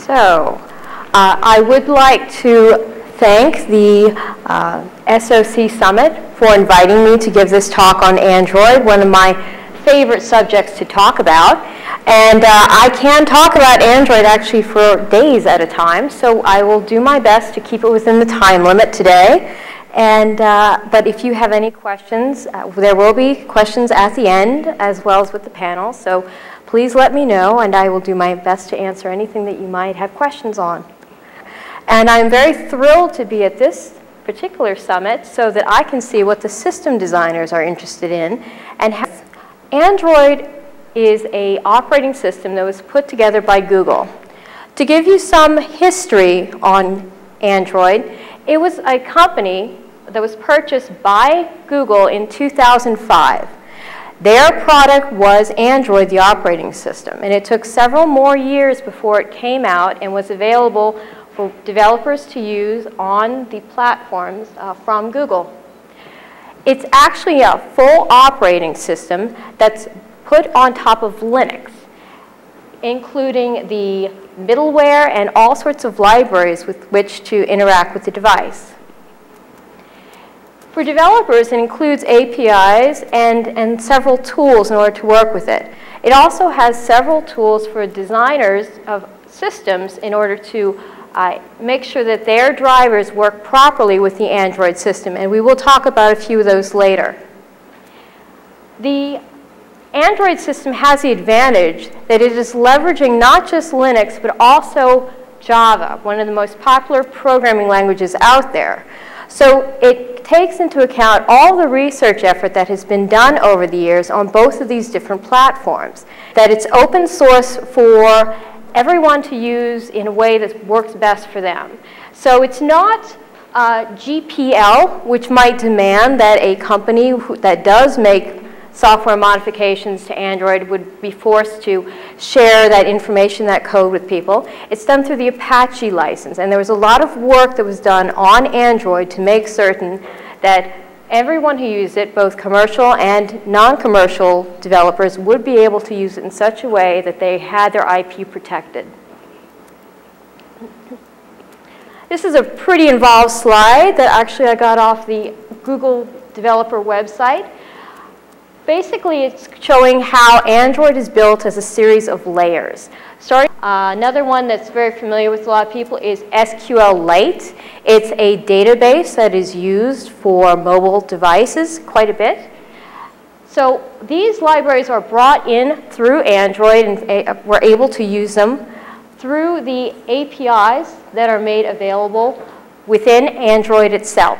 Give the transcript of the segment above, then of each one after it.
So, I would like to thank the SoC Summit for inviting me to give this talk on Android, one of my favorite subjects to talk about. And I can talk about Android actually for days at a time, so I will do my best to keep it within the time limit today. And, but if you have any questions, there will be questions at the end as well as with the panel, so please let me know and I will do my best to answer anything that you might have questions on. And I'm very thrilled to be at this particular summit so that I can see what the system designers are interested in. And Android is an operating system that was put together by Google. To give you some history on Android, it was a company that was purchased by Google in 2005. Their product was Android, the operating system, and it took several more years before it came out and was available for developers to use on the platforms from Google. It's actually a full operating system that's put on top of Linux, including the middleware and all sorts of libraries with which to interact with the device. For developers, it includes APIs and several tools in order to work with it. It also has several tools for designers of systems in order to make sure that their drivers work properly with the Android system, and we will talk about a few of those later. The Android system has the advantage that it is leveraging not just Linux, but also Java, one of the most popular programming languages out there. So it takes into account all the research effort that has been done over the years on both of these different platforms, that it's open source for everyone to use in a way that works best for them. So it's not GPL, which might demand that a company that does make software modifications to Android would be forced to share that information, that code with people. It's done through the Apache license, and there was a lot of work that was done on Android to make certain that everyone who used it, both commercial and non-commercial developers, would be able to use it in such a way that they had their IP protected. This is a pretty involved slide that actually I got off the Google developer website. Basically, it's showing how Android is built as a series of layers. Another one that's very familiar with a lot of people is SQLite. It's a database that is used for mobile devices quite a bit. So these libraries are brought in through Android, and we're able to use them through the APIs that are made available within Android itself.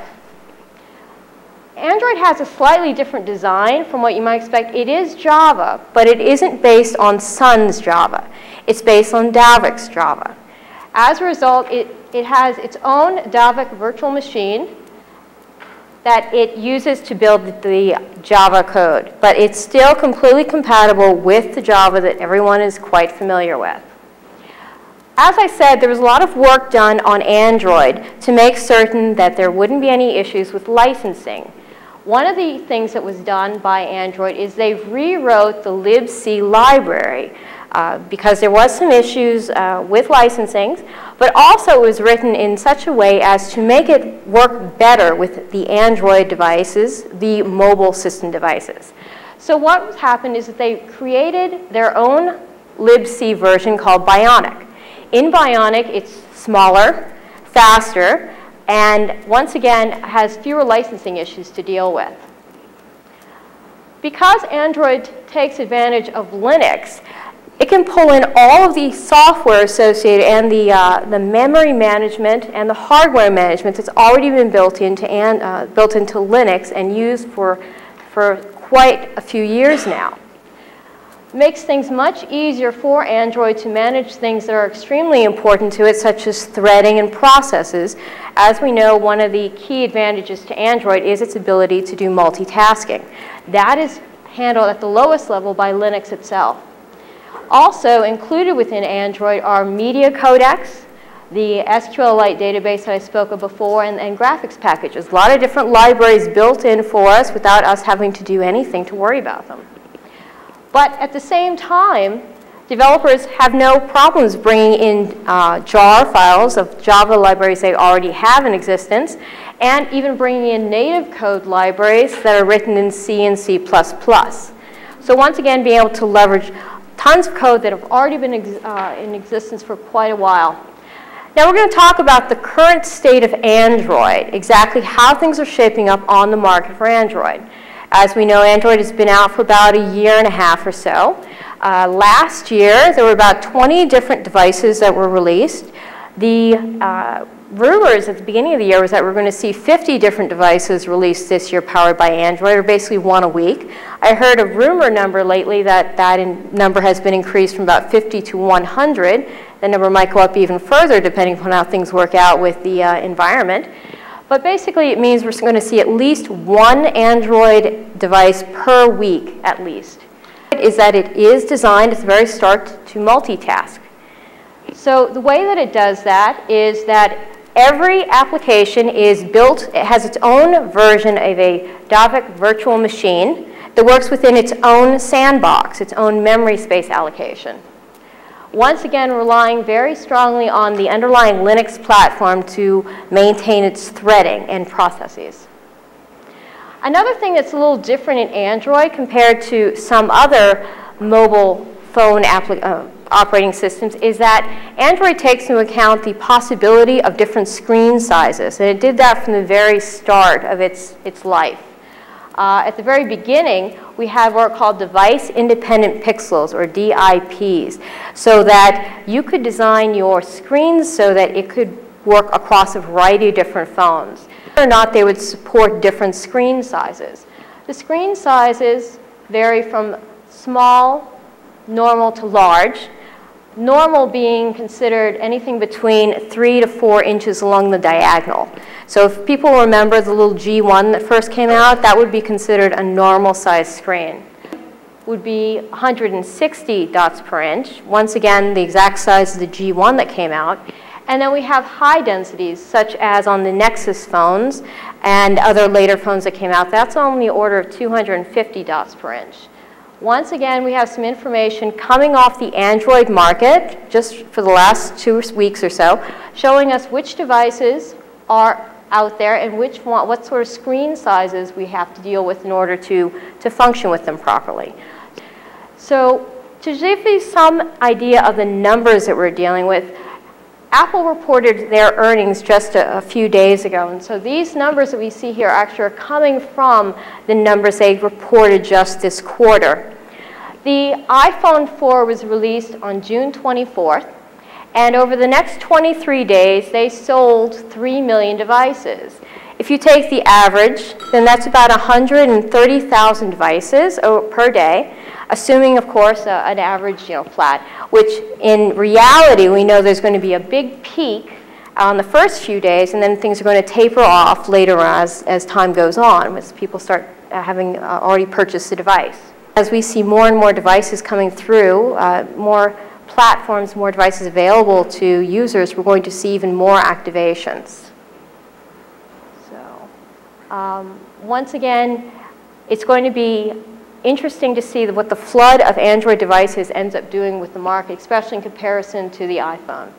Android has a slightly different design from what you might expect. It is Java, but it isn't based on Sun's Java. It's based on Davik's Java. As a result, it has its own Davik virtual machine that it uses to build the Java code, but it's still completely compatible with the Java that everyone is quite familiar with. As I said, there was a lot of work done on Android to make certain that there wouldn't be any issues with licensing. One of the things that was done by Android is they rewrote the libc library because there was some issues with licensing, but also it was written in such a way as to make it work better with the Android devices, the mobile system devices. So what happened is that they created their own libc version called Bionic. In Bionic, it's smaller, faster, and once again has fewer licensing issues to deal with. Because Android takes advantage of Linux, it can pull in all of the software associated and the memory management and the hardware management that's already been built into Linux and used for quite a few years now. Makes things much easier for Android to manage things that are extremely important to it, such as threading and processes. As we know, one of the key advantages to Android is its ability to do multitasking. That is handled at the lowest level by Linux itself. Also included within Android are media codecs, the SQLite database that I spoke of before, and graphics packages. A lot of different libraries built in for us without us having to do anything to worry about them. But at the same time, developers have no problems bringing in jar files of Java libraries they already have in existence, and even bringing in native code libraries that are written in C and C++. So once again, being able to leverage tons of code that have already been in existence for quite a while. Now we're going to talk about the current state of Android, exactly how things are shaping up on the market for Android. As we know, Android has been out for about a year and a half or so. Last year, there were about 20 different devices that were released. The rumors at the beginning of the year was that we're going to see 50 different devices released this year powered by Android, or basically one a week. I heard a rumor number lately that number has been increased from about 50 to 100. The number might go up even further depending on how things work out with the environment. But basically it means we're going to see at least one Android device per week at least. Is that it is designed at the very start to multitask. So the way that it does that is that every application is built, it has its own version of a Dalvik virtual machine that works within its own sandbox, its own memory space allocation. Once again, relying very strongly on the underlying Linux platform to maintain its threading and processes. Another thing that's a little different in Android compared to some other mobile phone operating systems is that Android takes into account the possibility of different screen sizes, and it did that from the very start of its life. At the very beginning, we have what are called device-independent pixels, or DIPs, so that you could design your screens so that it could work across a variety of different phones. Whether or not they would support different screen sizes. The screen sizes vary from small, normal to large. Normal being considered anything between 3 to 4 inches along the diagonal. So if people remember the little G1 that first came out, that would be considered a normal size screen. Would be 160 dots per inch. Once again, the exact size of the G1 that came out. And then we have high densities, such as on the Nexus phones and other later phones that came out. That's on the order of 250 dots per inch. Once again, we have some information coming off the Android market, just for the last 2 weeks or so, showing us which devices are out there and what sort of screen sizes we have to deal with in order to function with them properly. So to give you some idea of the numbers that we're dealing with, Apple reported their earnings just a few days ago, and so these numbers that we see here actually are coming from the numbers they reported just this quarter. The iPhone 4 was released on June 24th, and over the next 23 days, they sold 3 million devices. If you take the average, then that's about 130,000 devices per day, assuming, of course, an average, flat, which in reality, we know there's going to be a big peak on the first few days, and then things are going to taper off later as time goes on, as people start having already purchased the device. As we see more and more devices coming through, more platforms, more devices available to users, we're going to see even more activations. So, once again, it's going to be interesting to see what the flood of Android devices ends up doing with the market, especially in comparison to the iPhone.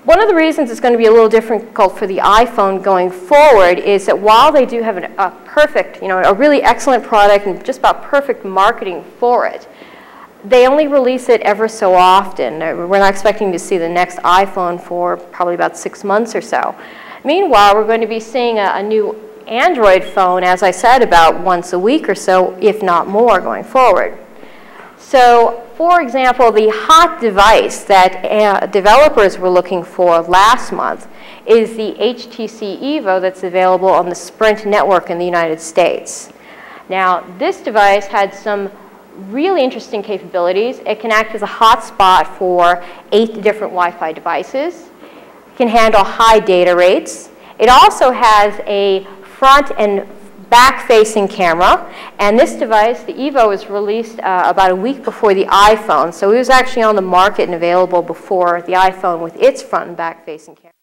One of the reasons it's going to be a little difficult for the iPhone going forward is that while they do have a perfect, a really excellent product and just about perfect marketing for it, they only release it ever so often. We're not expecting to see the next iPhone for probably about 6 months or so. Meanwhile, we're going to be seeing a new Android phone, as I said, about once a week or so, if not more, going forward. So, for example, the hot device that developers were looking for last month is the HTC Evo that's available on the Sprint network in the United States. Now, this device had some really interesting capabilities. It can act as a hotspot for 8 different Wi-Fi devices. It can handle high data rates. It also has a front and back-facing camera, and this device, the Evo, was released about a week before the iPhone, so it was actually on the market and available before the iPhone with its front and back-facing camera.